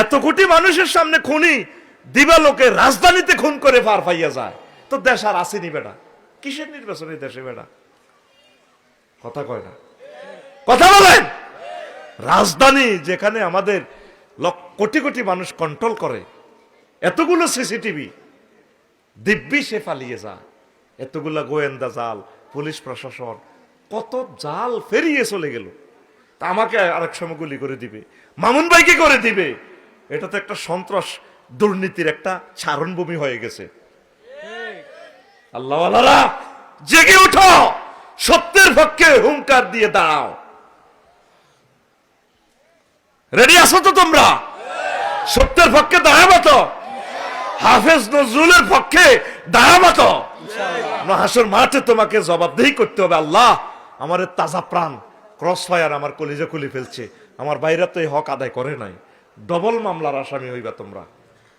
এত কোটি মানুষের সামনে খুনি দিবালোকে রাজধানীতে খুন করে পার পাইয়া যায়, তো দেশ আর আসেনি বেটা। কিসের নির্বাচনে দেশে বেটা? কথা কয় না, কথা বলেন। রাজধানী যেখানে আমাদের কোটি কোটি মানুষ কন্ট্রোল করে, এতগুলো সিসিটিভি, দিব্যি সে পালিয়ে যায়। এতগুলা গোয়েন্দা জাল, পুলিশ প্রশাসন কত জাল ফেরিয়ে চলে গেল। তা আমাকে আরেক সময় গুলি করে দিবে, মামুন ভাইকে করে দিবে। এটা তো একটা সন্ত্রাস দুর্নীতির একটা চারণভূমি হয়ে গেছে। আল্লাহওয়ালারা জেগে উঠো, সত্যের পক্ষে হুঙ্কার দিয়ে দাঁড়াও। রেডি আছো তো তোমরা? সত্যের পক্ষে দাঁড়াবো তো? হাফেজ নজরুলের পক্ষে দাঁড়াবো তো? হাসর মাঠে তোমাকে জবাবদেহি করতে হবে। আল্লাহ, আমার তাজা প্রাণ ক্রস ফায়ার আমার কলিজা খুলে ফেলছে, আমার বাইরে তো এই হক আদায় করে নাই। ডবল মামলার আসামি হইবা তোমরা।